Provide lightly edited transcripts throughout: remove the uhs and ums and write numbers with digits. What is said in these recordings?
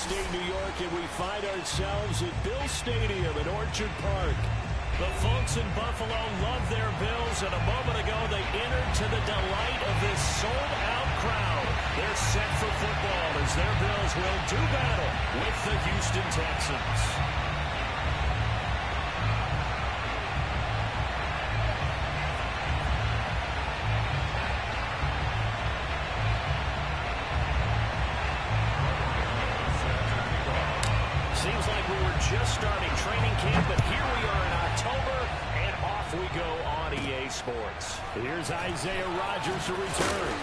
upstate New York, and we find ourselves at Bill Stadium in Orchard Park. The folks in Buffalo love their Bills, and a moment ago they entered to the delight of this sold-out crowd. They're set for football as their Bills will do battle with the Houston Texans. Seems like we were just starting training camp, but here we are in October, and off we go on EA Sports. Here's Isaiah Rodgers to return,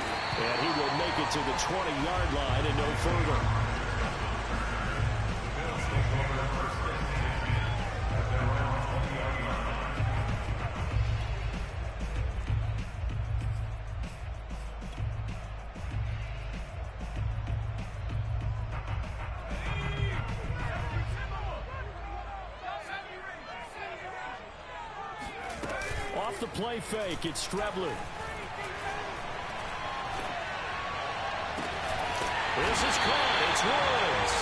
and he will make it to the 20-yard line and no further. Off the play fake, it's Strebler. This is caught. It's Woods.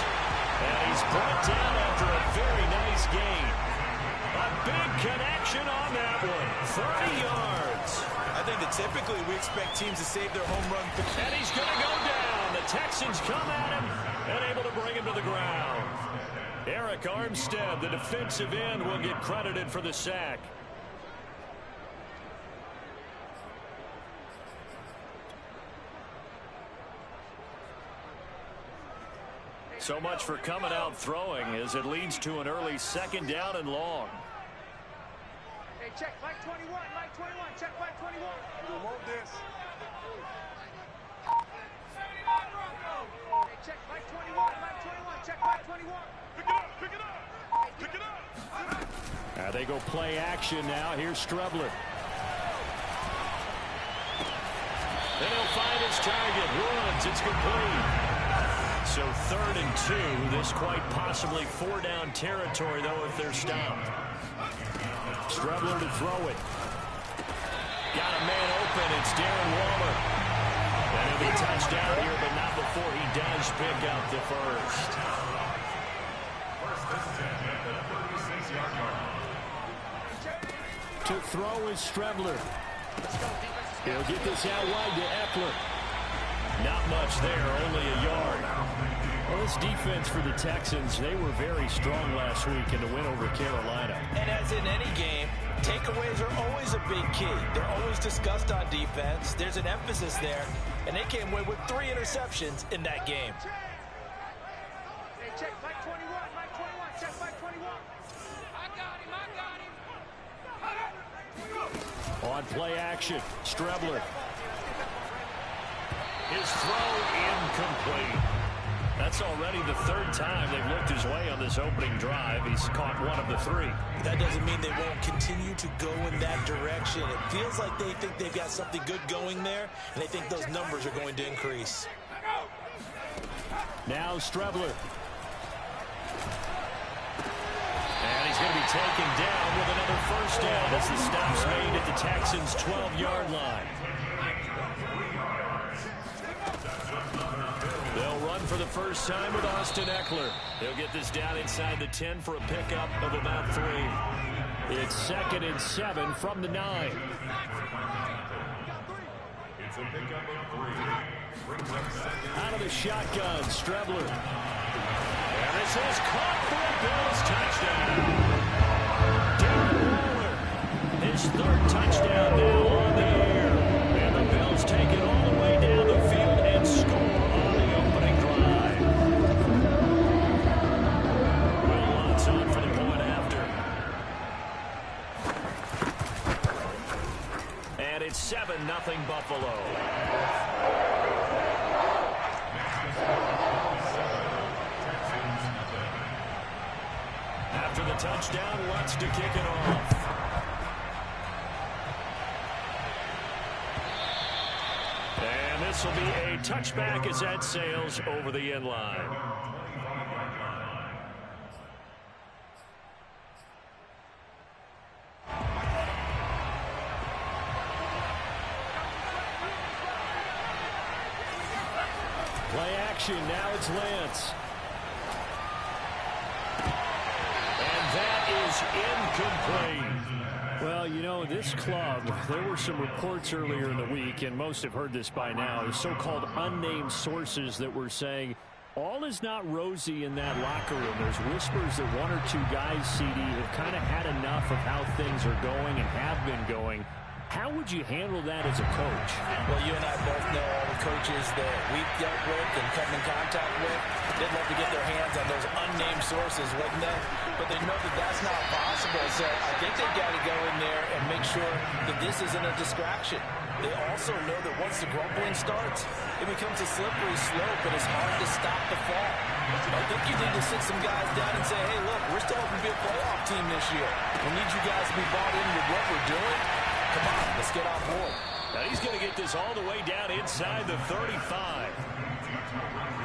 And he's brought down after a very nice gain. A big connection on that one. 30 yards. I think that typically we expect teams to save their home run. And he's going to go down. The Texans come at him and able to bring him to the ground. Eric Armstead, the defensive end, will get credited for the sack. So much for coming out throwing as it leads to an early second down and long. Hey, check Mike 21, Mike 21, check Mike 21. We'll move this. Hey, check Mike 21, Mike 21, check Mike 21. Pick it up, pick it up, pick it up. Now they go play action now. Here's Strebler. Then he'll find his target. Woods, it's complete. So 3rd and 2. This quite possibly 4-down territory, though, if they're stopped. Strebler to throw it. Got a man open. It's Darren Waller. And he'll be touchdown here, but not before he does pick up the first. To throw is Strebler. He'll get this out wide to Eckler. Not much there, only a yard. Well, this defense for the Texans, they were very strong last week in the win over Carolina. And as in any game, takeaways are always a big key. They're always discussed on defense. There's an emphasis there, and they came away with 3 interceptions in that game. Hey, check Mike 21, Mike 21, check Mike 21. I got him. On play action, Strebler. His throw incomplete. That's already the 3rd time they've looked his way on this opening drive. He's caught 1 of the 3. That doesn't mean they won't continue to go in that direction. It feels like they think they've got something good going there, and they think those numbers are going to increase. Now Strebler. And he's going to be taken down with another first down as the stop's made at the Texans' 12-yard line. They'll run for the first time with Austin Eckler. They'll get this down inside the 10 for a pickup of about 3. It's 2nd and 7 from the 9. It's a pickup of 3. Out of the shotgun, Strebler. And this is caught for a Bills touchdown. Darren Waller, his 3rd touchdown now on the air. And the Bills take it all the way down the field and score on the opening drive. Will Lutz on for the point after. And it's 7-0 Buffalo. After the touchdown, Lutz to kick it off. And this will be a touchback as that sails over the end line. Play action. Now it's Lance. is incomplete. Well, you know, this club, there were some reports earlier in the week, and most have heard this by now, the so-called unnamed sources that were saying all is not rosy in that locker room. There's whispers that one or two guys, CD, have kind of had enough of how things are going and have been going. How would you handle that as a coach? Well, you and I both know all the coaches that we've dealt with and come in contact with. They'd love to get their hands on those unnamed sources, wouldn't they? But they know that that's not possible. So I think they've got to go in there and make sure that this isn't a distraction. They also know that once the grumbling starts, it becomes a slippery slope, and it's hard to stop the fall. I think you need to sit some guys down and say, hey, look, we're still hoping to be a playoff team this year. We need you guys to be bought in with what we're doing. Come on, let's get on board. Now he's going to get this all the way down inside the 35.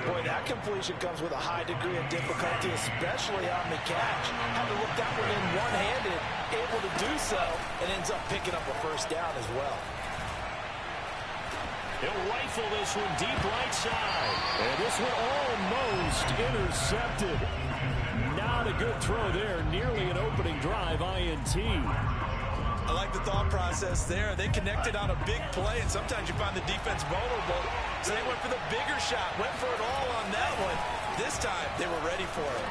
Boy, that completion comes with a high degree of difficulty, especially on the catch. Had to look that one in one-handed, able to do so, and ends up picking up a first down as well. He'll rifle this one deep right side. And this one almost intercepted. Not a good throw there. Nearly an opening drive INT. I like the thought process there. They connected on a big play, and sometimes you find the defense vulnerable. So they went for the bigger shot, went for it all on that one. This time, they were ready for it.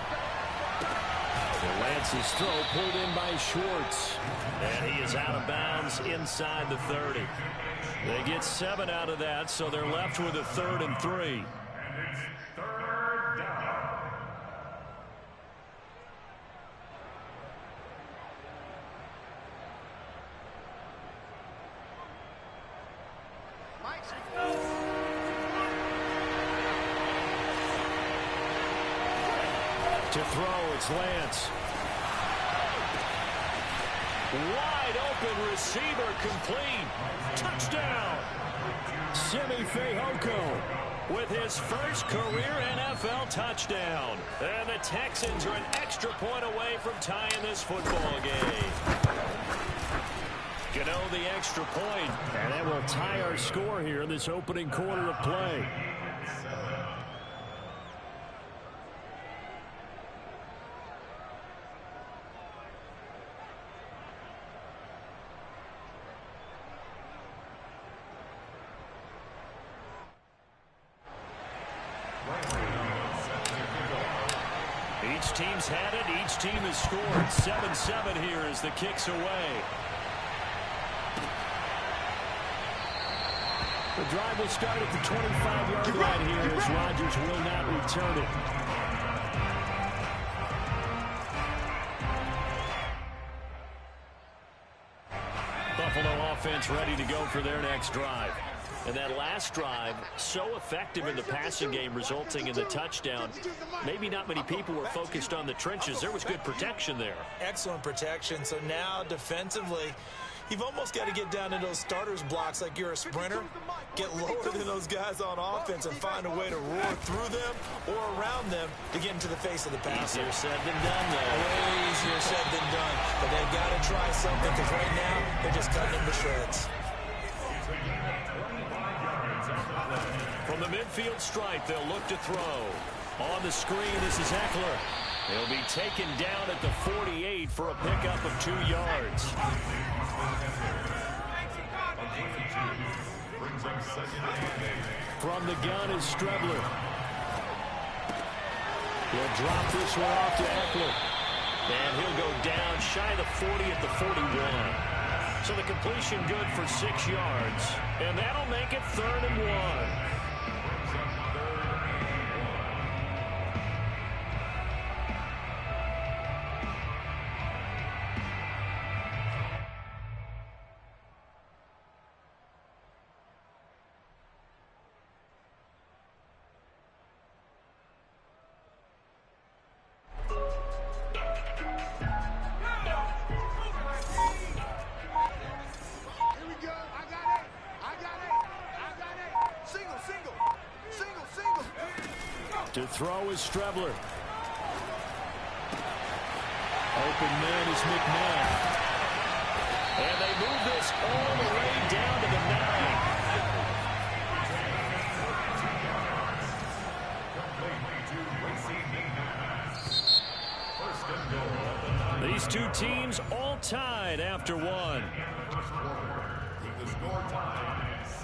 Lance's throw pulled in by Schwartz. And he is out of bounds inside the 30. They get 7 out of that, so they're left with a 3rd and 3. To throw, it's Lance. Wide open receiver complete. Touchdown. Simi Fehoko with his first career NFL touchdown. And the Texans are an extra point away from tying this football game. Gano the extra point. And that will tie our score here in this opening quarter of play. Each team's had it. Each team has scored. 7-7 here as the kick's away. The drive will start at the 25-yard line here as Rodgers will not return it. Buffalo offense ready to go for their next drive. And that last drive, so effective in the passing game, resulting in the touchdown. Maybe not many people were focused on the trenches. There was good protection there. Excellent protection. So now defensively, you've almost got to get down to those starters blocks like you're a sprinter. Get lower than those guys on offense and find a way to roar through them or around them to get into the face of the passer. Easier said than done, though. Way easier said than done. But they've got to try something because right now they're just cutting them to shreds. From the midfield stripe, they'll look to throw. On the screen, this is Eckler. He'll be taken down at the 48 for a pickup of 2 yards. From the gun is Strebler. He'll drop this one off to Eckler. And he'll go down shy of the 40 at the 41. So the completion good for 6 yards. And that'll make it 3rd and 1. To throw is Strebler. Open man is McNabb. And they move this all the way down to the 9. these two teams all tied after one. With the score tied 7-7.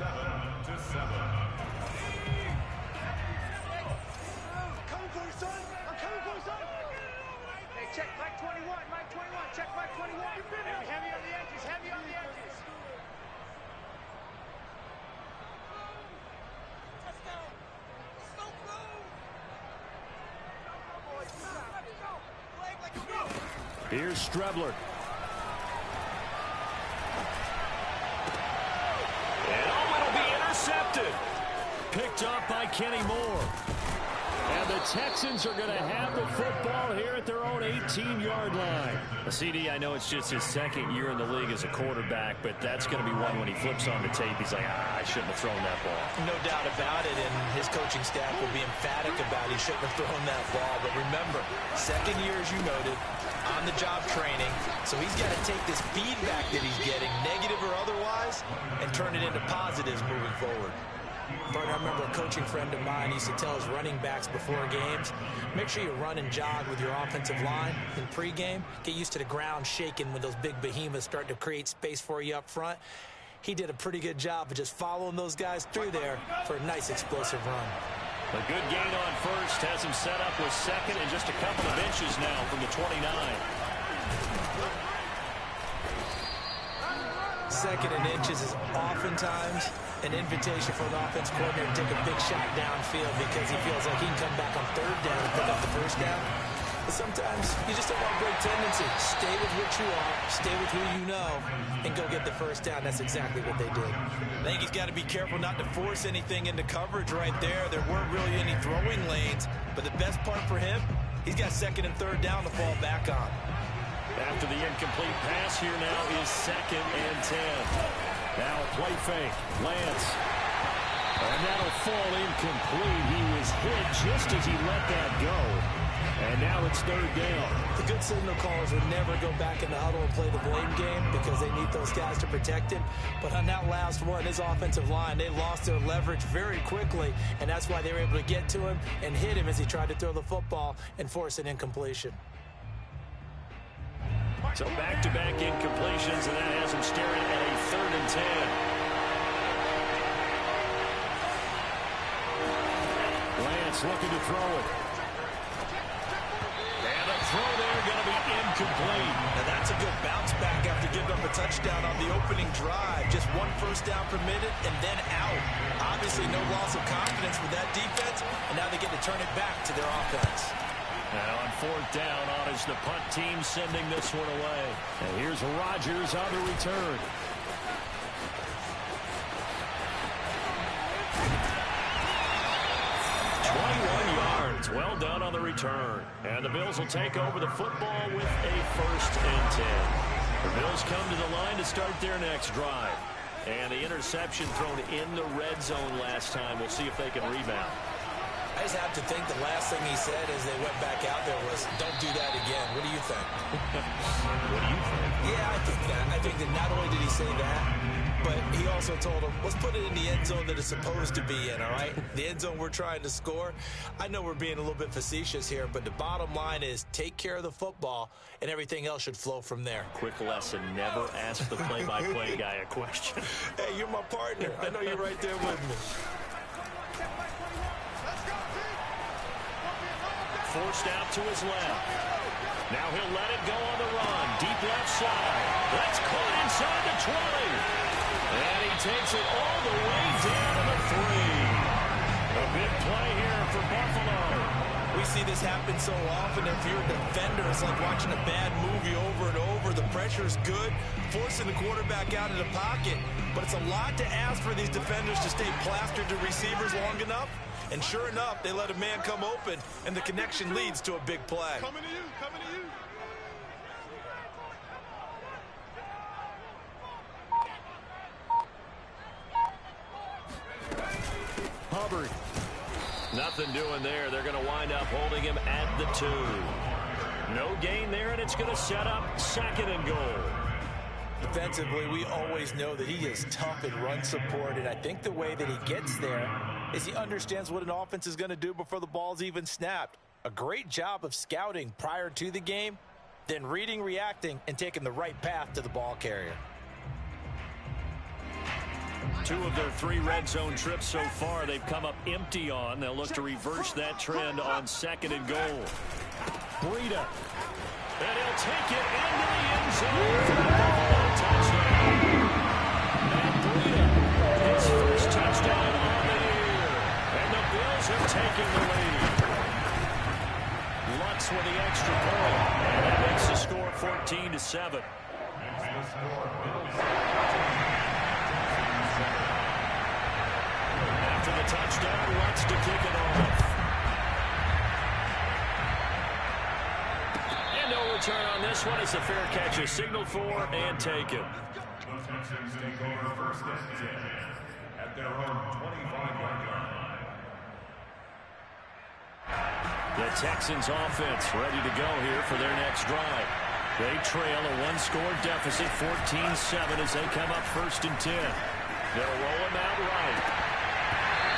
Coming for you, son. I'm coming for you, son. Hey, check Mike 21. Mike 21. Check Mike 21. Heavy on the edges. Heavy on the edges. Here's Strebler. And it'll be intercepted. Picked up by Kenny Moore. And the Texans are going to have the football here at their own 18-yard line. CD, I know it's just his second year in the league as a quarterback, but that's going to be one when he flips on the tape. He's like, I shouldn't have thrown that ball. No doubt about it, and his coaching staff will be emphatic about he shouldn't have thrown that ball. But remember, second year, as you noted, on-the-job training, so he's got to take this feedback that he's getting, negative or otherwise, and turn it into positives moving forward. But I remember a coaching friend of mine used to tell his running backs before games, make sure you run and jog with your offensive line in pregame. Get used to the ground shaking when those big behemoths start to create space for you up front. He did a pretty good job of just following those guys through there for a nice explosive run. A good gain on first has him set up with second and just a couple of inches now from the 29. Second and inches is oftentimes an invitation for an offense coordinator to take a big shot downfield because he feels like he can come back on third down and pick up the first down. But sometimes you just don't want a great tendency. Stay with what you are, stay with who you know, and go get the first down. That's exactly what they did. I think he's got to be careful not to force anything into coverage right there. There weren't really any throwing lanes, but the best part for him, he's got second and third down to fall back on. After the incomplete pass, here now is second and 10. Now a play fake. Lance. And that'll fall incomplete. He was hit just as he let that go. And now it's third down. The good signal callers would never go back in the huddle and play the blame game because they need those guys to protect him. But on that last one, his offensive line, they lost their leverage very quickly, and that's why they were able to get to him and hit him as he tried to throw the football and force an incompletion. So back-to-back incompletions, and that has him staring at a third and 10. Lance looking to throw it. And a throw there going to be incomplete. Now that's a good bounce back after giving up a touchdown on the opening drive. Just one first down permitted and then out. Obviously no loss of confidence with that defense, and now they get to turn it back to their offense. Now on fourth down, on is the punt team sending this one away. And here's Rodgers on the return. Well done on the return. And the Bills will take over the football with a first and 10. The Bills come to the line to start their next drive. And the interception thrown in the red zone last time. We'll see if they can rebound. I just have to think the last thing he said as they went back out there was, don't do that again. What do you think? What do you think? Yeah, I think that. I think that not only did he say that, but he also told him, let's put it in the end zone that it's supposed to be in, all right? The end zone we're trying to score. I know we're being a little bit facetious here, but the bottom line is take care of the football, and everything else should flow from there. Quick lesson, never ask the play-by-play guy a question. Hey, you're my partner. I know you're right there with me. Forced out to his left. Now he'll let it go on the run. Deep left side. That's caught inside the 20. And he takes it all the way down to the 3. A big play here for Buffalo. We see this happen so often. If you're a defender, it's like watching a bad movie over and over. The pressure's good, forcing the quarterback out of the pocket. But it's a lot to ask for these defenders to stay plastered to receivers long enough. And sure enough, they let a man come open, and the connection leads to a big play. Coming to you, coming to you. Hubbard. Nothing doing there. They're going to wind up holding him at the 2. No gain there, and it's going to set up second and goal. Defensively, we always know that he is tough in run support, and I think the way that he gets there is he understands what an offense is going to do before the ball's even snapped. A great job of scouting prior to the game, then reading, reacting, and taking the right path to the ball carrier. 2 of their 3 red zone trips so far they've come up empty on. They'll look to reverse that trend on 2nd and goal. Breida. And he'll take it into the end zone for the Buffalo touchdown. Matt Breida, his first touchdown on the year. And the Bills have taken the lead. Lutz with the extra point. And that makes the score 14-7. After the touchdown, Lutz to kick it off. And no return on this one as the fair catch is signaled for and taken. The Texans take over first and 10 at their own 25-yard line. The Texans offense ready to go here for their next drive. They trail a 1-score deficit, 14-7 as they come up 1st and 10. They'll roll him out right.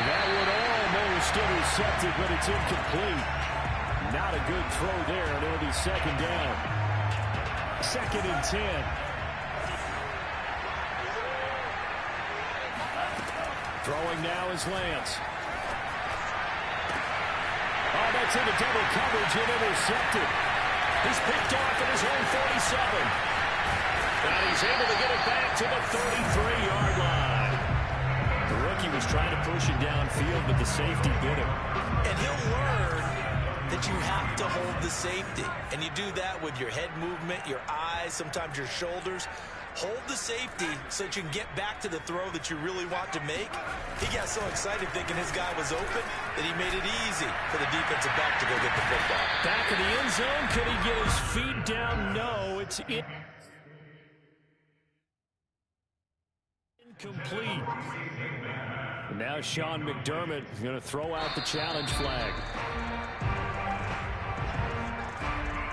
That one almost intercepted, but it's incomplete. Not a good throw there, and it'll be 2nd down. 2nd and 10. Throwing now is Lance. Oh, that's into double coverage and intercepted. He's picked off at his own 47. And he's able to get it back to the 33-yard line. The rookie was trying to push it downfield, but the safety bit him. And he'll learn that you have to hold the safety. And you do that with your head movement, your eyes, sometimes your shoulders. Hold the safety so that you can get back to the throw that you really want to make. He got so excited thinking his guy was open that he made it easy for the defensive back to go get the football. Back in the end zone. Could he get his feet down? No, it's incomplete. And now Sean McDermott is going to throw out the challenge flag.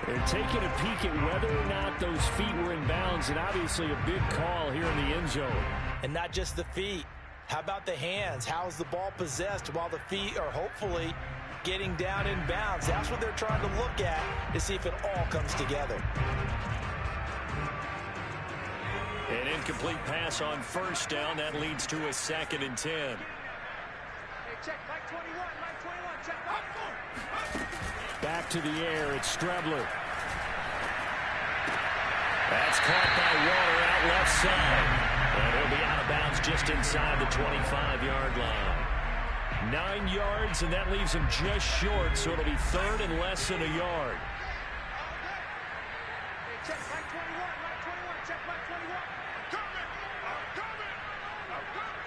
They're taking a peek at whether or not those feet were in bounds, and obviously a big call here in the end zone. And not just the feet. How about the hands? How's the ball possessed while the feet are hopefully getting down in bounds? That's what they're trying to look at to see if it all comes together. An incomplete pass on 1st down. That leads to a 2nd and 10. Hey, check, Mike 21, Mike 21, check, up. Back to the air, it's Strebler. That's caught by Water out left side. And he'll be out of bounds just inside the 25-yard line. 9 yards, and that leaves him just short, so it'll be 3rd and less than a yard. Hey, check, Mike 21, Mike 21, check, Mike 21. Coming, I'm coming, I'm coming.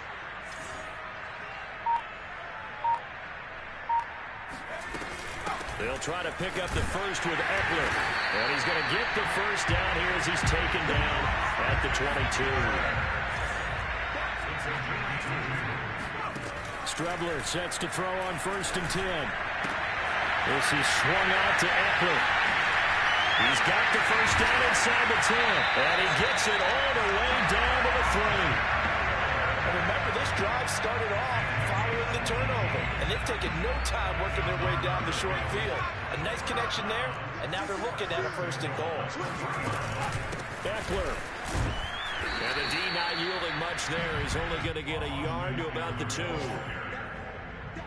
They'll try to pick up the first with Eckler. And he's going to get the first down here as he's taken down at the 22. Strebler sets to throw on 1st and 10. This is swung out to Eckler. He's got the first down inside the 10. And he gets it all the way down to the 3. And remember, this drive started off following the turnover. And they've taken no time working their way down the short field. A nice connection there, and now they're looking at a 1st and goal. Eckler. And the D not yielding much there. He's only going to get a yard to about the 2.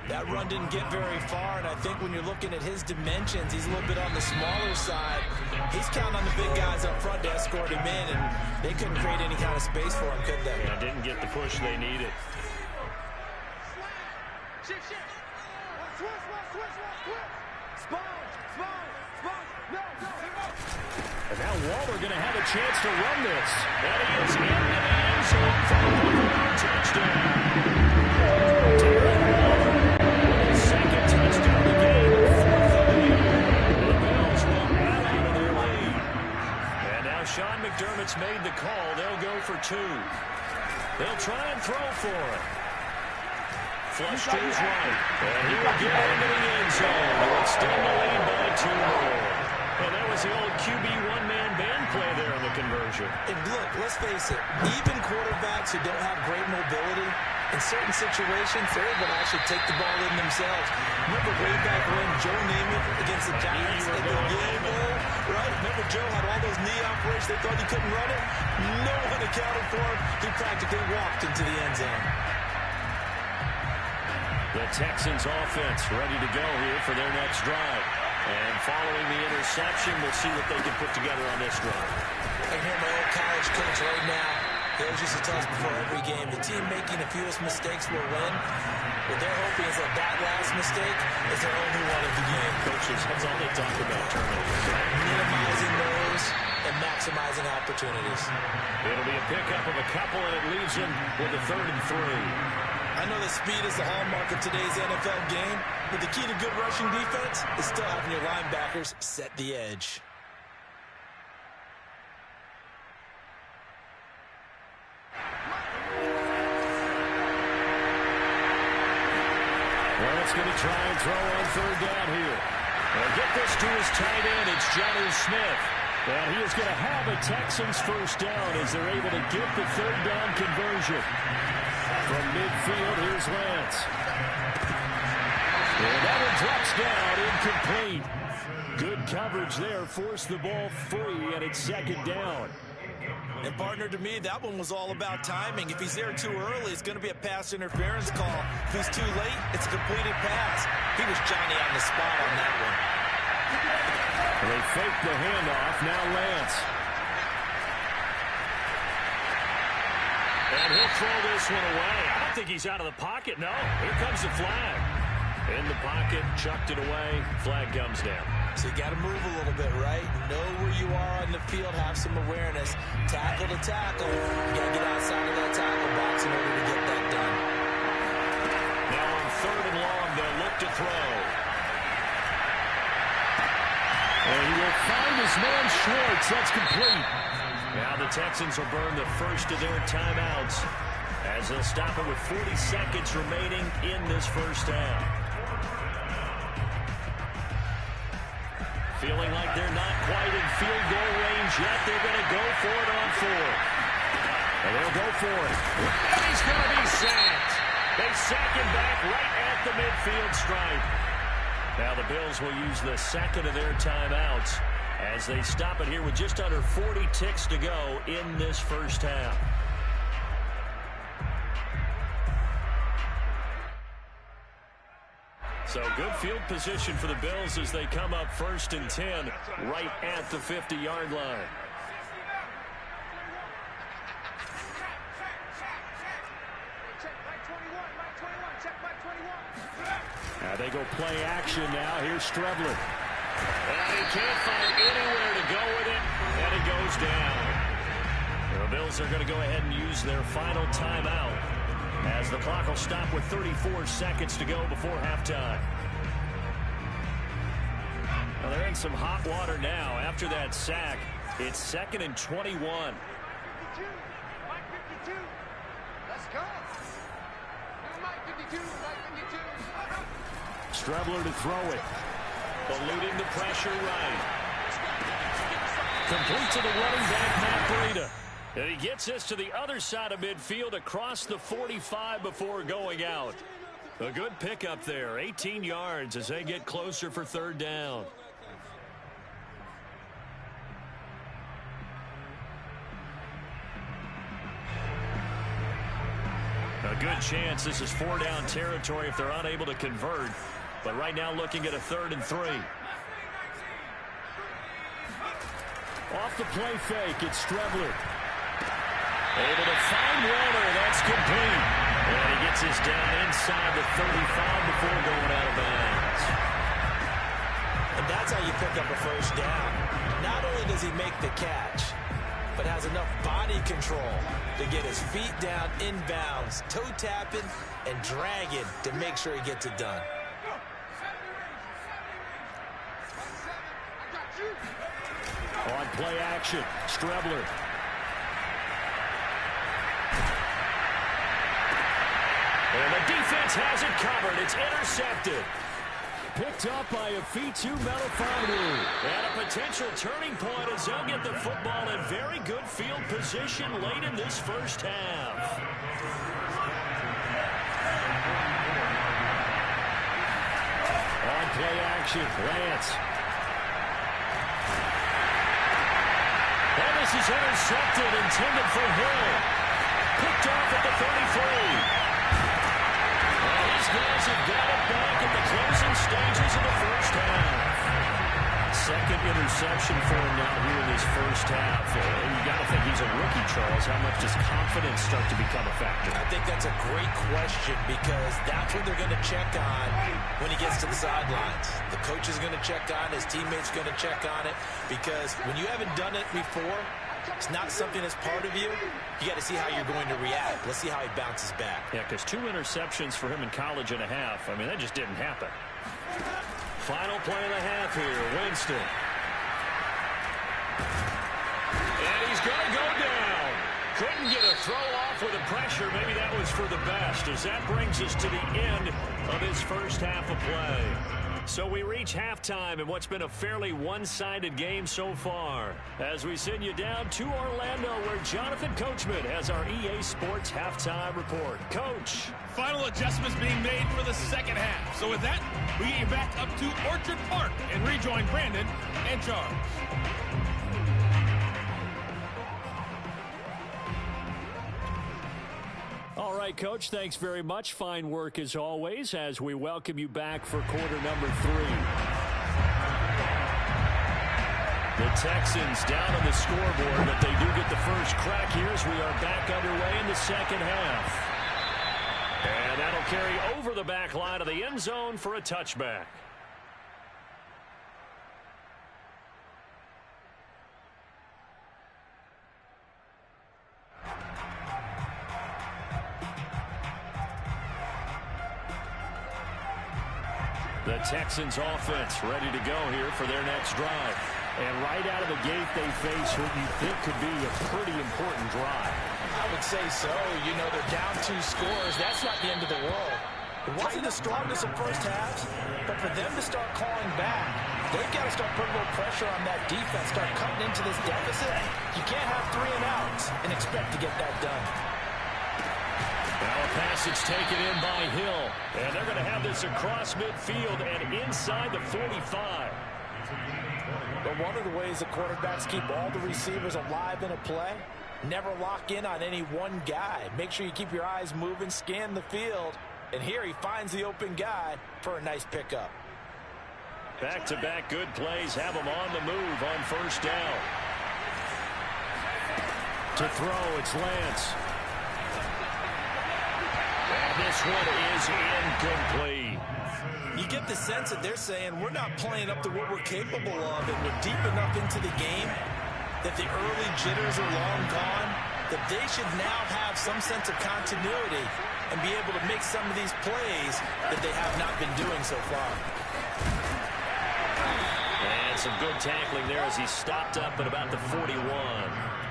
That run didn't get very far, and I think when you're looking at his dimensions, he's a little bit on the smaller side. He's counting on the big guys up front to escort him in, and they couldn't create any kind of space for him, could they? Yeah, didn't get the push they needed. Shift, shift. Switch, switch, switch. Spawn, spawn, spawn. No, no, no. And now Waller going to have a chance to run this. And he is in the end zone for a touchdown. Darren Waller, his 2nd touchdown of the game, 4th of the year. The Bills will add on to their lead. And now Sean McDermott's made the call. They'll go for 2. They'll try and throw for it. Flush to his right. And he will get into the end zone to extend the lead by 2 more. And that was the old QB one-man band play there in the conversion. And look, let's face it, even quarterbacks who don't have great mobility, in certain situations, they're able to actually take the ball in themselves. Remember way back when Joe Namath against the Giants in the Yale Bowl? right? Remember Joe had all those knee operations. They thought he couldn't run it. No one accounted for him. He practically walked into the end zone. The Texans offense ready to go here for their next drive. And following the interception, we'll see what they can put together on this drive. I can hear my old college coach right now. He always used to tell us before every game, the team making the fewest mistakes will win. What they're hoping is that last mistake is their only one of the game. Coaches, that's all they talk about, turnovers. Minimizing those and maximizing opportunities. It'll be a pickup of a couple, and it leaves them with a 3rd and 3. I know that speed is the hallmark of today's NFL game, but the key to good rushing defense is still having your linebackers set the edge. Lance going to try and throw on 3rd down here. They'll get this to his tight end. It's Johnny Smith. And he is going to have a Texans 1st down as they're able to get the 3rd down conversion. From midfield, here's Lance. And that one drops down, incomplete. Good coverage there, forced the ball free, and it's 2nd down. And partner, to me, that one was all about timing. If he's there too early, it's going to be a pass interference call. If he's too late, it's a completed pass. He was Johnny on the spot on that one. They fake the handoff, now Lance. And he'll throw this one away. I don't think he's out of the pocket, no. Here comes the flag. In the pocket, chucked it away, flag comes down. So you got to move a little bit, right? Know where you are on the field, have some awareness. Tackle to tackle. You got to get outside of that tackle box in order to get that done. Now on 3rd and long, they'll look to throw. And he will find his man Schwartz. That's complete. Now the Texans will burn the first of their timeouts as they'll stop it with 40 seconds remaining in this 1st half. Feeling like they're not quite in field goal range yet. They're going to go for it on 4th. And they'll go for it. And he's going to be sacked. They sack him back right at the midfield stripe. Now the Bills will use the 2nd of their timeouts as they stop it here with just under 40 ticks to go in this 1st half. So good field position for the Bills as they come up 1st and 10 right at the 50-yard line. Now they go play action now. Here's Strebler. And he can't find anywhere to go with it, and it goes down. The Bills are going to go ahead and use their final timeout as the clock will stop with 34 seconds to go before halftime. Well, they're in some hot water now. After that sack, it's 2nd and 21. 52. Mike 52. Let's go. Mike 52. Mike 52. Strebler to throw it. Eluding the pressure right. Complete to the running back, Matt Breida. And he gets this to the other side of midfield across the 45 before going out. A good pickup there. 18 yards as they get closer for 3rd down. A good chance this is 4-down territory if they're unable to convert. But right now looking at a 3rd and 3. Off the play fake, it's Strebler. Able to find Warner. That's complete. And he gets this down inside the 35 before going out of bounds. And that's how you pick up a 1st down. Not only does he make the catch, but has enough body control to get his feet down inbounds, toe tapping and dragging to make sure he gets it done. On play action, Strebler. And the defense has it covered. It's intercepted. Picked up by a Fitu Melifonwu. And a potential turning point as they'll get the football in very good field position late in this 1st half. On play action, Lance. This is intercepted, intended for Hill. Picked off at the 33. And these guys have got it back at the closing stages of the first half. Second interception for him now here in this first half. You got to think he's a rookie, Charles. How much does confidence start to become a factor? I think that's a great question because that's what they're going to check on when he gets to the sidelines. The coach is going to check on, his teammates going to check on it, because when you haven't done it before, it's not something that's part of you. You got to see how you're going to react. Let's see how he bounces back. Yeah, because 2 interceptions for him in college and a half. I mean, that just didn't happen. Final play of the half here, Winston. And he's going to go down. Couldn't get a throw off with the pressure. Maybe that was for the best, as that brings us to the end of his first half of play. So we reach halftime in what's been a fairly one-sided game so far. As we send you down to Orlando, where Jonathan Coachman has our EA Sports halftime report. Coach. Final adjustments being made for the second half. So with that, we get you back up to Orchard Park and rejoin Brandon and Charles. All right, Coach, thanks very much. Fine work as always as we welcome you back for quarter number 3. The Texans down on the scoreboard, but they do get the first crack here as we are back underway in the second half. And that'll carry over the back line of the end zone for a touchback. The Texans offense ready to go here for their next drive. And right out of the gate, they face what you think could be a pretty important drive. I would say so. You know, they're down 2 scores. That's not the end of the world. It wasn't the strongest of first halves, but for them to start calling back, they've got to start putting a little pressure on that defense, start cutting into this deficit. You can't have 3 and outs and expect to get that done. Now a passage taken in by Hill. And they're going to have this across midfield and inside the 45. But one of the ways the quarterbacks keep all the receivers alive in a play, never lock in on any one guy. Make sure you keep your eyes moving, scan the field. And here he finds the open guy for a nice pickup. Back-to-back good plays have him on the move on first down. To throw, it's Lance. And this one is incomplete. You get the sense that they're saying we're not playing up to what we're capable of, and we're deep enough into the game that the early jitters are long gone, that they should now have some sense of continuity and be able to make some of these plays that they have not been doing so far. And some good tackling there as he stopped up at about the 41.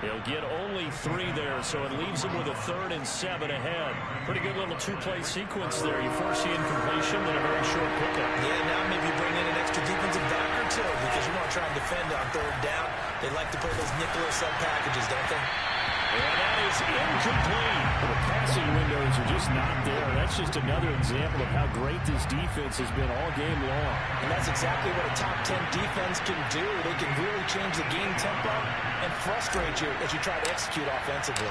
He'll get only 3 there, so it leaves him with a 3rd and 7 ahead. Pretty good little 2-play sequence there. You force the incompletion, then a very short pickup. Yeah, now maybe bring in an extra defensive back or 2 because you want to try and defend on 3rd down. They like to play those nickel or sub packages, don't they? And that is incomplete. The passing windows are just not there. That's just another example of how great this defense has been all game long. And that's exactly what a top 10 defense can do. They can really change the game tempo and frustrate you as you try to execute offensively.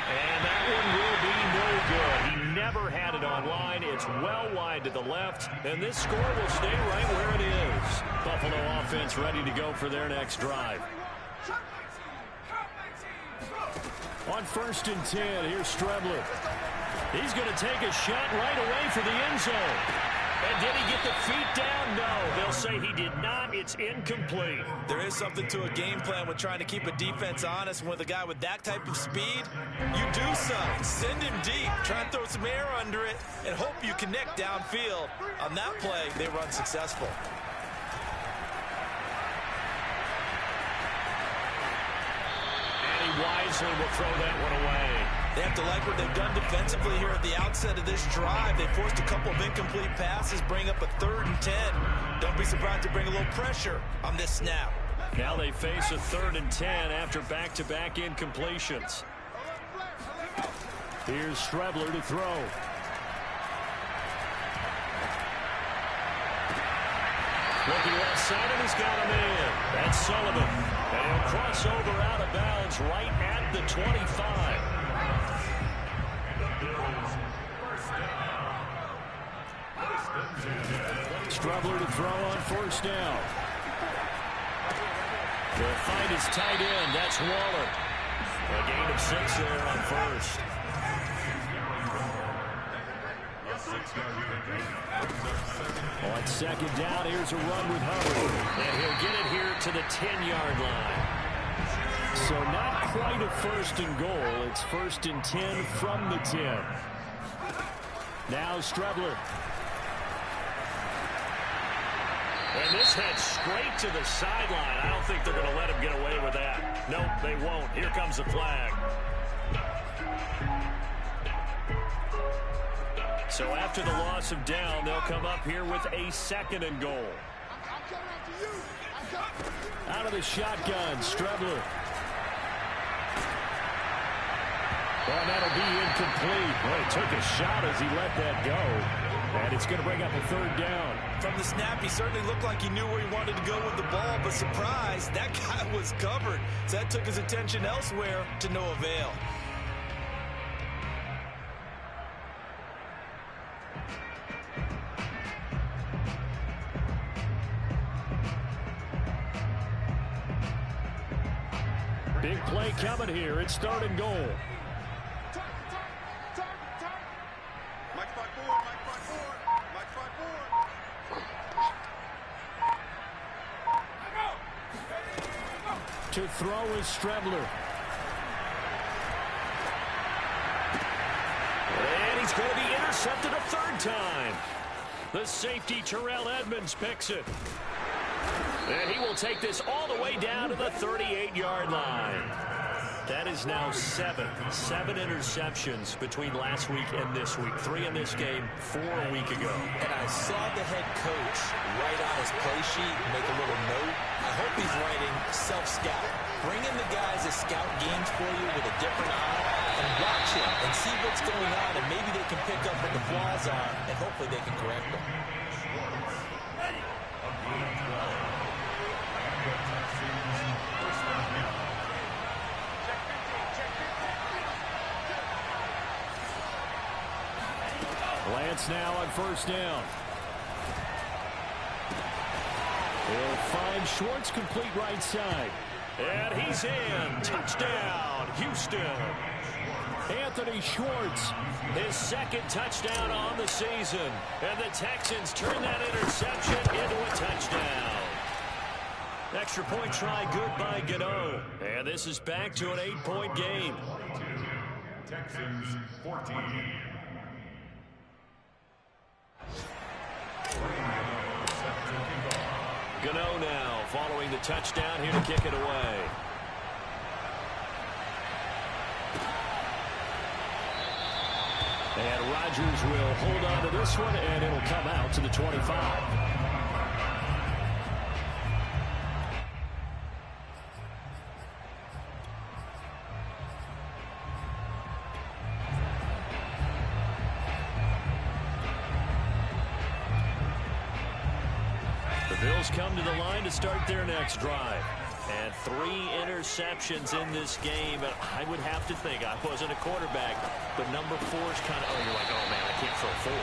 And that one will be no good. He never had it on line. It's well wide to the left, and this score will stay right where it is. Buffalo offense ready to go for their next drive. On 1st and 10, here's Strebler. He's going to take a shot right away for the end zone. And did he get the feet down? No. They'll say he did not. It's incomplete. There is something to a game plan with trying to keep a defense honest. With a guy with that type of speed, you do so. Send him deep. Try and throw some air under it and hope you connect downfield. On that play, they run successful. And he wisely will throw that one away. They have to like what they've done defensively here at the outset of this drive. They forced a couple of incomplete passes, bring up a 3rd and 10. Don't be surprised to bring a little pressure on this snap. Now they face a 3rd and 10 after back-to-back incompletions. Here's Strebler to throw. Looking left side, and he's got him in. That's Sullivan. And he'll cross over out of bounds right at the 25. Strubler to throw on first down. They'll find his tight end. That's Waller. A gain of 6 there on first. On second down, here's a run with Hubbard. And he'll get it here to the 10-yard line. So not quite a first and goal. It's first and 10 from the 10. Now Strubler. And this heads straight to the sideline. I don't think they're going to let him get away with that. Nope, they won't. Here comes the flag. So after the loss of down, they'll come up here with a second and goal. Out of the shotgun, Strubler. Well, that'll be incomplete. Boy, he took a shot as he let that go. And it's going to bring up a third down. From the snap, he certainly looked like he knew where he wanted to go with the ball, but surprise, that guy was covered. So that took his attention elsewhere to no avail. Big play coming here. It's third and goal. To throw is Strubler. And he's going to be intercepted a third time. The safety, Terrell Edmonds, picks it. And he will take this all the way down to the 38-yard line. That is now 7 interceptions between last week and this week. 3 in this game, 4 a week ago. And I saw the head coach write on his play sheet, make a little note. I hope he's writing self-scout. Bring in the guys that scout games for you with a different eye and watch it and see what's going on, and maybe they can pick up what the flaws are, and hopefully they can correct them. Lance now on first down. He'll find Schwartz, complete right side. And he's in. Touchdown, Houston. Anthony Schwartz. His second touchdown on the season. And the Texans turn that interception into a touchdown. Extra point try good by Gano. And this is back to an 8-point game. Texans 14. Gano now following the touchdown here to kick it away. And Rodgers will hold on to this one, and it'll come out to the 25. Bills come to the line to start their next drive. And 3 interceptions in this game. And I would have to think, I wasn't a quarterback, but number 4 is kind of, you're like, oh, man, I can't throw 4.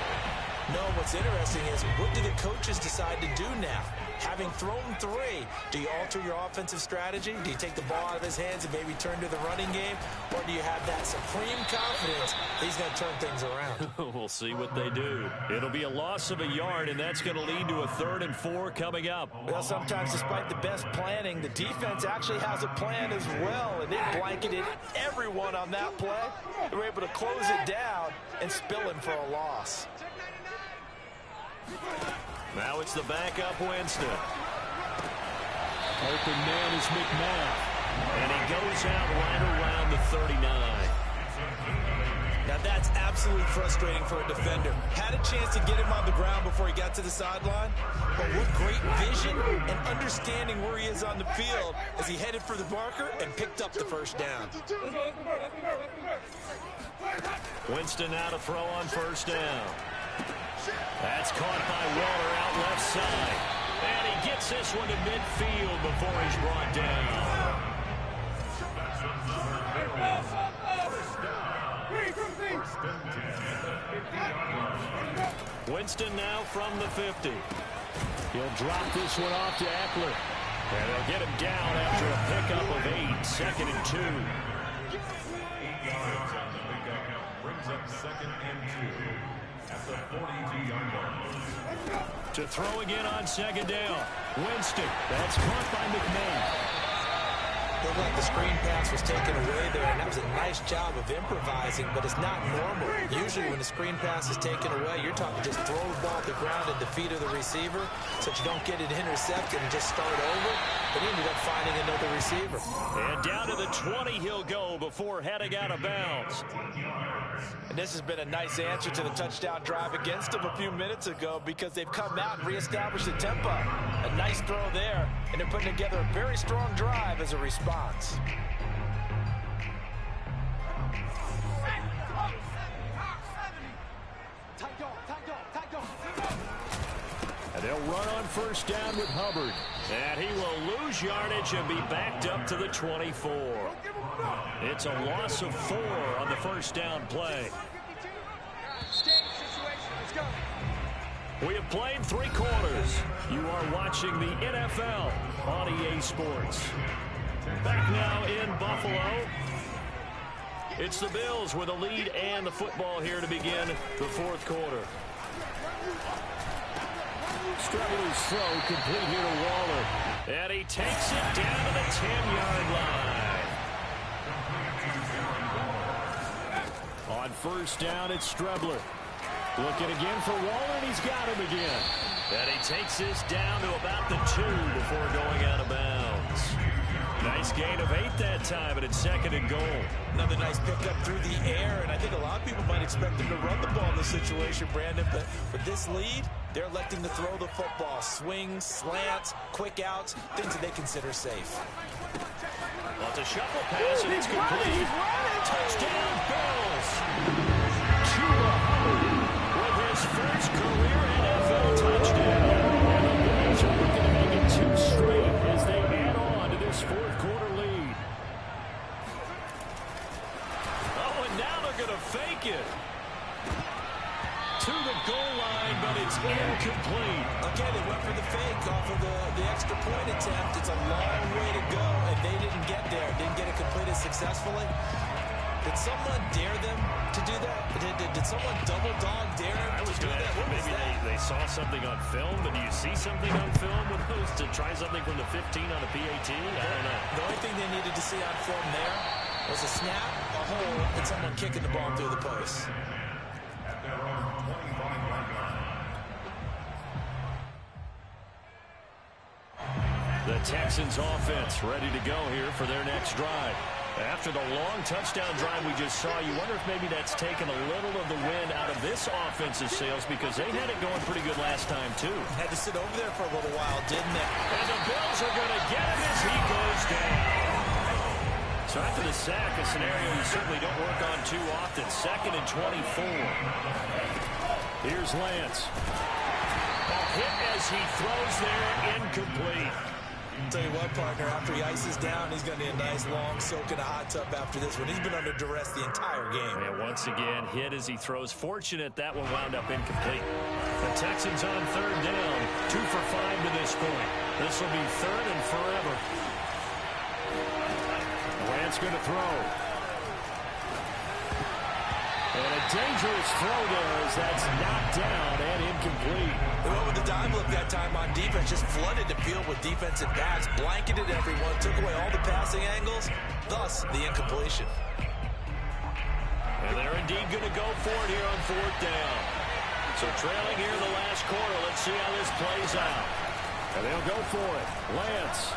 No, what's interesting is, what do the coaches decide to do now? Having thrown 3, do you alter your offensive strategy? Do you take the ball out of his hands and maybe turn to the running game? Or do you have that supreme confidence that he's going to turn things around? We'll see what they do. It'll be a loss of a yard, and that's going to lead to a 3rd and 4 coming up. Well, sometimes despite the best planning, the defense actually has a plan as well, and it blanketed everyone on that play. They were able to close it down and spill him for a loss. Now it's the backup Winston. Open man is McNabb. And he goes out right around the 39. Now that's absolutely frustrating for a defender. Had a chance to get him on the ground before he got to the sideline, but what great vision and understanding where he is on the field as he headed for the marker and picked up the first down. Winston now to throw on first down. That's caught by Waller out left side. And he gets this one to midfield before he's brought down. Winston now from the 50. He'll drop this one off to Eckler. And they'll get him down after a pickup of 8. 2nd and 2. 8 yards on the pickup. Brings up 2nd and 2 at the 42-yard line. To throw again on 2nd down. Winston. That's caught by McMahon. Looked like the screen pass was taken away there, and that was a nice job of improvising, but it's not normal. Usually when the screen pass is taken away, you're talking just throw the ball at the ground at the feet of the receiver so that you don't get it intercepted and just start over. But he ended up finding another receiver. And down to the 20 he'll go before heading out of bounds. And this has been a nice answer to the touchdown drive against them a few minutes ago because they've come out and reestablished the tempo. A nice throw there, and they're putting together a very strong drive as a response. And they'll run on 1st down with Hubbard. And he will lose yardage and be backed up to the 24. It's a loss of 4 on the 1st down play. We have played 3 quarters. You are watching the NFL on EA Sports. Back now in Buffalo. It's the Bills with a lead and the football here to begin the 4th quarter. Struggler's throw complete here to Waller. And he takes it down to the 10-yard line. On 1st down, it's Strebler. Looking again for Waller, and he's got him again. And he takes this down to about the 2 before going out of bounds. Nice gain of 8 that time, and it's 2nd and goal. Another nice pickup through the air, and I think a lot of people might expect them to run the ball in this situation, Brandon, but with this lead, they're electing to throw the football. Swings, slants, quick outs, things that they consider safe. Well, it's a shuffle pass, and it's complete. Touchdown, Bills. Chuba Hubbard with his first career NFL touchdown. And the Bills are looking to make it 2 straight as they add on to this 4th quarter lead. Oh, and now they're going to fake it. To the goal line, but it's incomplete. Again, they went for the fake off of the extra point attempt. It's a long way to go, and they didn't get there. Didn't get it completed successfully. Did someone dare them to do that? Did someone double dog dare them I was to do going to that? ask, What was maybe that? they saw something on film, but do you see something on film with those to try something from the 15 on a PAT? I don't know. The only thing they needed to see on film there was a snap, a hole, and someone kicking the ball through the post. At their own 25-yard line. The Texans offense ready to go here for their next drive. After the long touchdown drive we just saw, you wonder if maybe that's taken a little of the wind out of this offensive sails because they had it going pretty good last time, too. Had to sit over there for a little while, didn't they? And the Bills are going to get him as he goes down. So after the sack, a scenario you certainly don't work on too often. 2nd and 24. Here's Lance. A hit as he throws there, incomplete. I'll tell you what, partner, after he ices down, he's going to need a nice long soak in a hot tub after this one. He's been under duress the entire game. And once again, hit as he throws. Fortunate that one wound up incomplete. The Texans on 3rd down, 2 for 5 to this point. This will be 3rd and forever. Lance going to throw. And a dangerous throw there as that's knocked down and incomplete. They went with the dime look that time on defense, just flooded the field with defensive backs, blanketed everyone, took away all the passing angles, thus the incompletion. And they're indeed going to go for it here on 4th down. So trailing here in the last quarter, let's see how this plays out. And they'll go for it. Lance.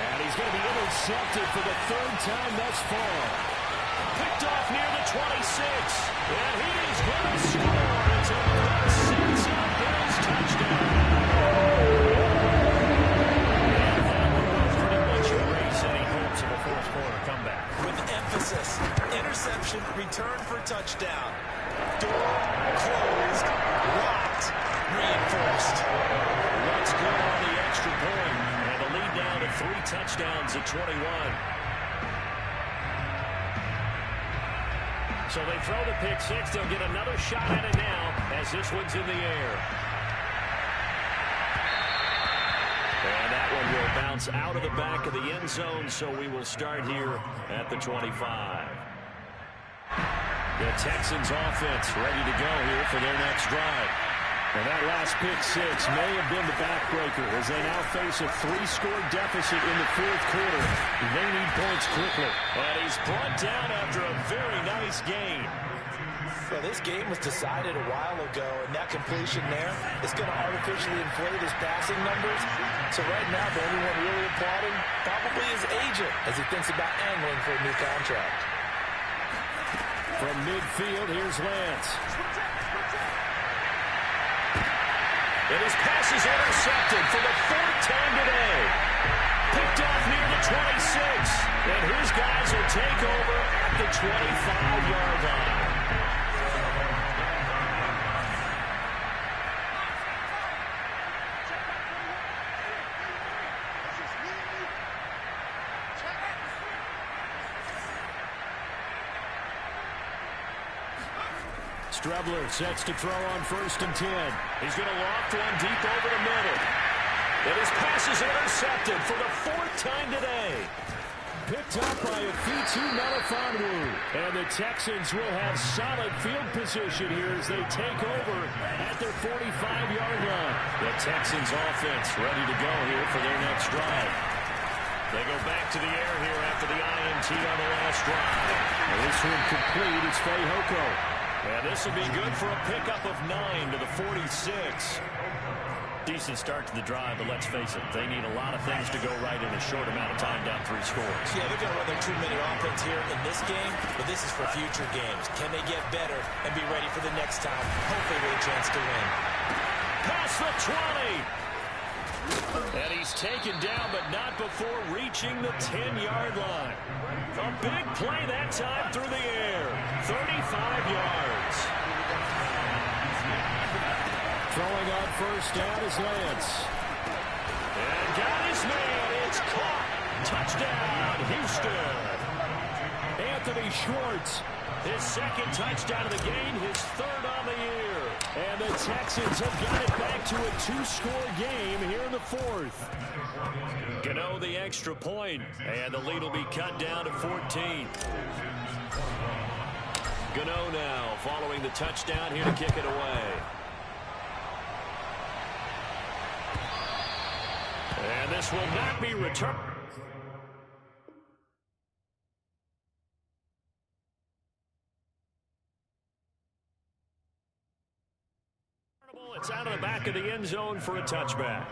And he's going to be intercepted for the 3rd time thus far. Picked off near the 26. And he is going to score. It's a pick 6 on Bills touchdown. And that one will pretty much erase any hopes of a 4th quarter comeback. With emphasis, interception, return for touchdown. Door closed, locked. defense reinforced. That's good on the extra point. And the lead down to 3 touchdowns at 21. So they throw the pick six. They'll get another shot at it now as this one's in the air. And that one will bounce out of the back of the end zone, so we will start here at the 25. The Texans offense ready to go here for their next drive. And that last pick six may have been the backbreaker as they now face a 3-score deficit in the fourth quarter. They need points quickly. And he's brought down after a very nice game. Well, this game was decided a while ago, and that completion there is going to artificially inflate his passing numbers. So right now, the only one really applauding probably his agent as he thinks about angling for a new contract. From midfield, here's Lance. And his pass is intercepted for the 4th time today. Picked off near the 26. And his guys will take over at the 25-yard line. Strebler sets to throw on 1st and 10. He's going to loft one deep over the middle. And his pass is intercepted for the 4th time today. Picked up by Afitu Melifonwu. And the Texans will have solid field position here as they take over at their 45-yard line. The Texans offense ready to go here for their next drive. They go back to the air here after the INT on the last drive. And this one complete. It's Fehoko. And this will be good for a pickup of 9 to the 46. Decent start to the drive, but let's face it, they need a lot of things to go right in a short amount of time down 3 scores. Yeah, they're going to run their 2-minute offense here in this game, but this is for future games. Can they get better and be ready for the next time, hopefully with a chance to win? Past the 20. And he's taken down, but not before reaching the 10-yard line. A big play that time through the air. 35 yards. Throwing on 1st down is Lance. And got his man. It's caught. Touchdown, Houston. Anthony Schwartz. His 2nd touchdown of the game, his 3rd on the year. And the Texans have got it back to a 2-score game here in the 4th. Gano the extra point, and the lead will be cut down to 14. Gano now following the touchdown here to kick it away. And this will not be returned. It's out of the back of the end zone for a touchback.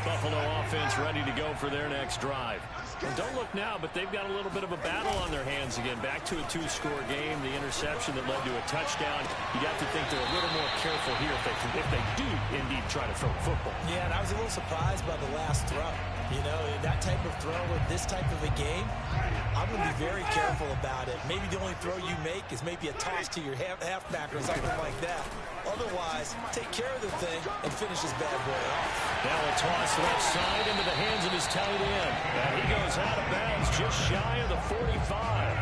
Buffalo offense ready to go for their next drive. And don't look now, but they've got a little bit of a battle on their hands again. Back to a 2-score game. The interception that led to a touchdown. You'd have to think they're a little more careful here if they do indeed try to throw the football. Yeah, and I was a little surprised by the last throw. You know, that type of throw with this type of a game, I'm going to be very careful about it. Maybe the only throw you make is maybe a toss to your halfback or something like that. Otherwise, take care of the thing and finish this bad boy off. Now a toss left side into the hands of his tight end. And he goes out of bounds just shy of the 45.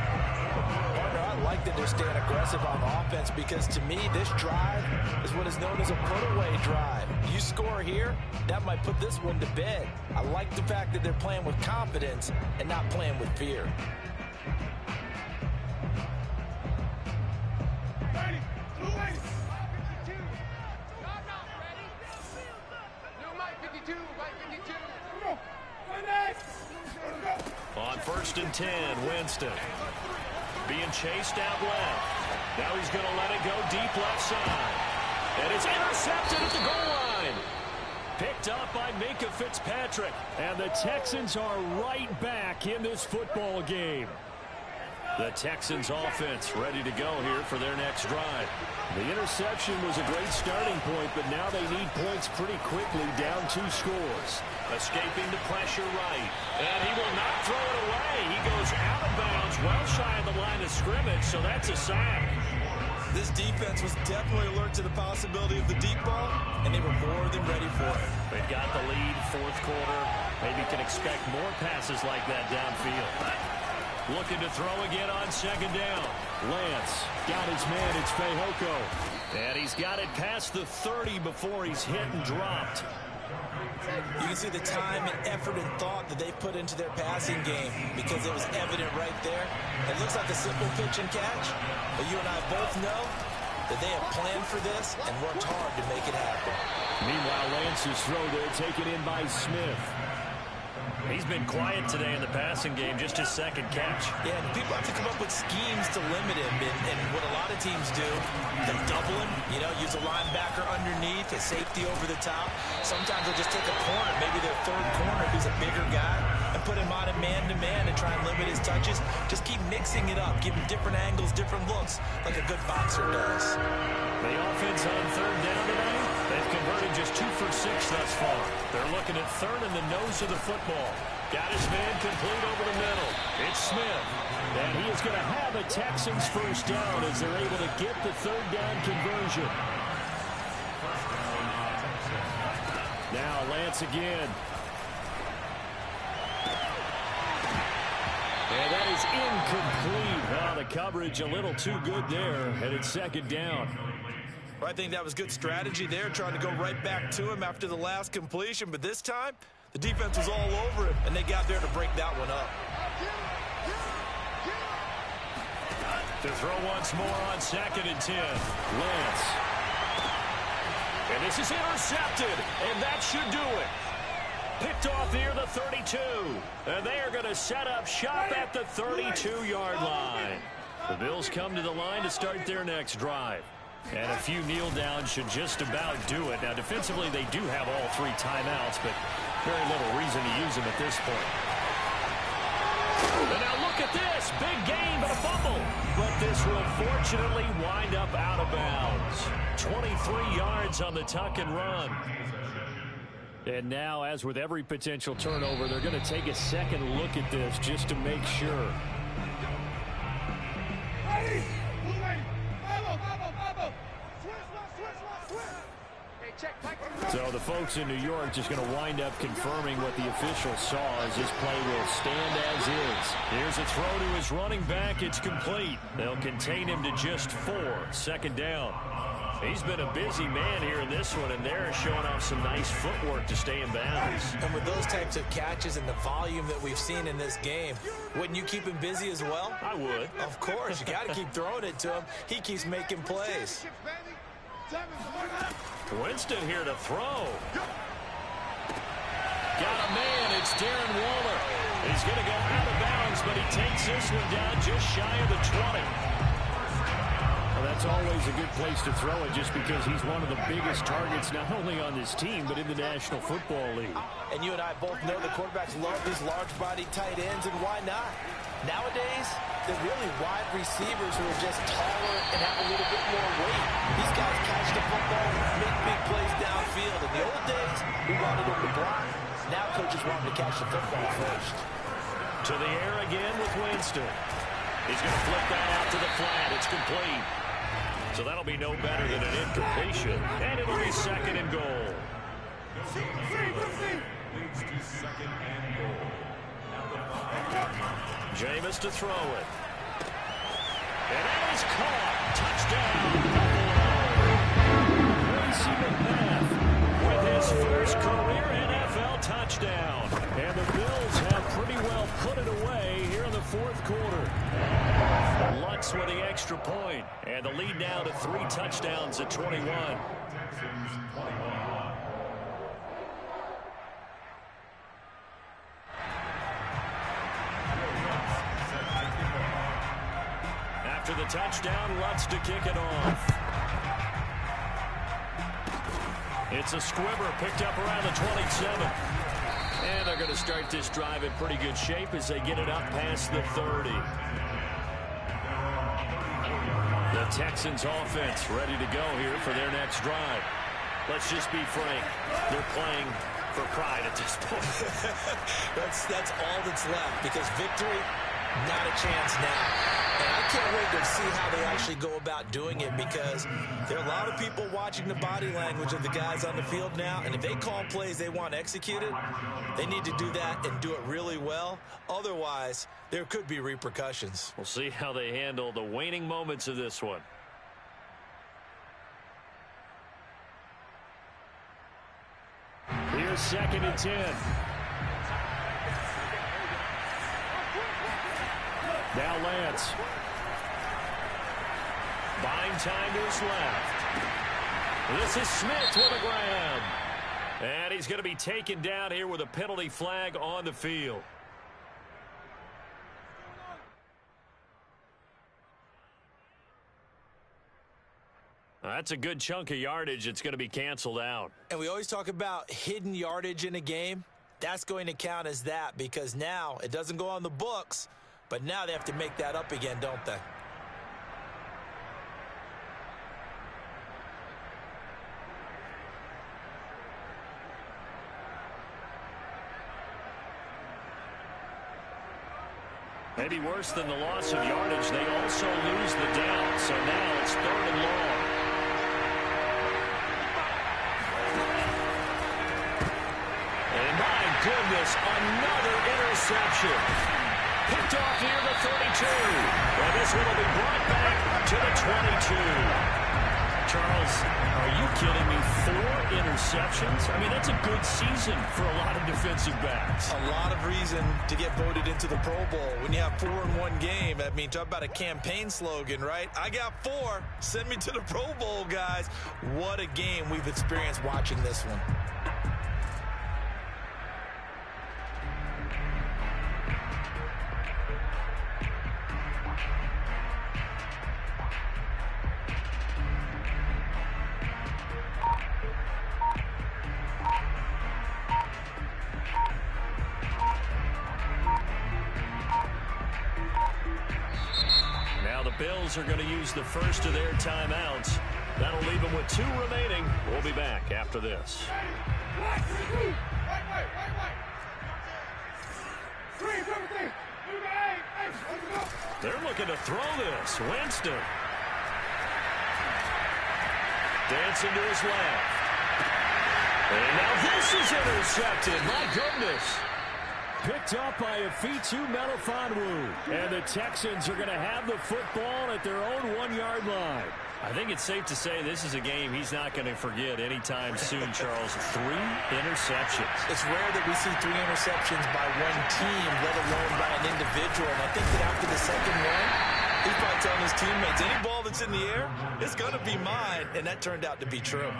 Partner, I like that they're staying aggressive on offense because to me, this drive is what is known as a put-away drive. You score here, that might put this one to bed. I like the fact that they're playing with confidence and not playing with fear. On 1st and 10, Winston being chased out left. Now he's going to let it go deep left side. And it's intercepted at the goal line. Picked up by Minkah Fitzpatrick. And the Texans are right back in this football game. The Texans offense ready to go here for their next drive. The interception was a great starting point, but now they need points pretty quickly, down 2 scores. Escaping the pressure right. And he will not throw it away. He goes out of bounds, well shy of the line of scrimmage, so that's a sack. This defense was definitely alert to the possibility of the deep ball, and they were more than ready for it. They've got the lead, 4th quarter. Maybe can expect more passes like that downfield. Looking to throw again on 2nd down. Lance got his man. It's Fehoko. And he's got it past the 30 before he's hit and dropped. You can see the time and effort and thought that they put into their passing game because it was evident right there. It looks like a simple pitch and catch, but you and I both know that they have planned for this and worked hard to make it happen. Meanwhile, Lance's throw there taken in by Smith. He's been quiet today in the passing game, just his 2nd catch. Yeah, and people have to come up with schemes to limit him, and what a lot of teams do, they'll double him, use a linebacker underneath, a safety over the top. Sometimes they'll just take a corner, maybe their 3rd corner, who's a bigger guy, and put him on a man-to-man and try and limit his touches. Just keep mixing it up, give him different angles, different looks, like a good boxer does. The offense on 3rd down tonight, they've converted just 2 for 6 thus far. They're looking at 3rd in the nose of the football. Got his man complete over the middle. It's Smith. And he is going to have a Texans 1st down as they're able to get the 3rd down conversion. Now Lance again. And that is incomplete. Oh, the coverage a little too good there. And it's 2nd down. I think that was good strategy there, trying to go right back to him after the last completion. But this time, the defense was all over him, and they got there to break that one up. To throw once more on 2nd and 10. Lance. And this is intercepted, and that should do it. Picked off near the 32. And they are going to set up shop at the 32-yard line. The Bills come to the line to start their next drive. And a few kneel downs should just about do it. Now, defensively, they do have all 3 timeouts, but very little reason to use them at this point. And now look at this. Big gain, but a fumble. But this will fortunately wind up out of bounds. 23 yards on the tuck and run. And now, as with every potential turnover, they're going to take a second look at this just to make sure. So the folks in New York just going to wind up confirming what the officials saw as this play will stand as is. Here's a throw to his running back. It's complete. They'll contain him to just 4. 2nd down. He's been a busy man here in this one, and they're showing off some nice footwork to stay in bounds. And with those types of catches and the volume that we've seen in this game, wouldn't you keep him busy as well? I would. Of course. You got to keep throwing it to him. He keeps making plays. Winston here to throw. Got a man. It's Darren Waller. He's going to go out of bounds, but he takes this one down just shy of the 20. Well, that's always a good place to throw it just because he's one of the biggest targets not only on this team but in the National Football League. And you and I both know the quarterbacks love these large-bodied tight ends, and why not? Nowadays, they're really wide receivers who are just taller and have a little bit more weight. These guys catch the football, make big plays downfield. In the old days, we wanted them to block. Now coaches want them to catch the football first. To the air again with Winston. He's going to flip that out to the flat. It's complete. So that'll be no better than an incompletion. And it'll be 2nd and goal. Leads to 2nd and goal. Jameis to throw it. And that is caught. Touchdown. With his first career NFL touchdown. And the Bills have pretty well put it away here in the 4th quarter. Lutz with the extra point. And the lead now to 3 touchdowns at 21. After the touchdown, Lutz to kick it off. It's a squibber picked up around the 27. And they're going to start this drive in pretty good shape as they get it up past the 30. Texans offense ready to go here for their next drive. Let's just be frank. They're playing for pride at this point. that's all that's left, because victory, not a chance now. And I can't wait to see how they actually go about doing it, because there are a lot of people watching the body language of the guys on the field now, and if they call plays they want executed, they need to do that and do it really well. Otherwise, there could be repercussions. We'll see how they handle the waning moments of this one. Here's 2nd and 10. Now Lance. Buying time to his left. This is Smith with a grab. And he's going to be taken down here with a penalty flag on the field. That's a good chunk of yardage. It's going to be canceled out. And we always talk about hidden yardage in a game. That's going to count as that, because now it doesn't go on the books, but now they have to make that up again, don't they? Maybe worse than the loss of yardage, they also lose the down. So now it's 3rd and long. And my goodness, another interception. Picked off near the 32. And this one will be brought back to the 22. Charles, are you kidding me? 4 interceptions? I mean, that's a good season for a lot of defensive backs. A lot of reason to get voted into the Pro Bowl. When you have 4 in one game, I mean, talk about a campaign slogan, right? I got 4. Send me to the Pro Bowl, guys. What a game we've experienced watching this one. Bills are going to use the first of their timeouts. That'll leave them with 2 remaining. We'll be back after this. They're looking to throw this. Winston. Dancing to his left. And now this is intercepted. My goodness. Picked up by Afitu Melifonwu. And the Texans are going to have the football at their own 1-yard line. I think it's safe to say this is a game he's not going to forget anytime soon, Charles. 3 interceptions. It's rare that we see 3 interceptions by one team, let alone by an individual. And I think that after the second one, he's probably telling his teammates, any ball that's in the air, it's going to be mine. And that turned out to be true.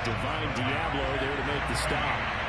Divine Diablo there to make the stop.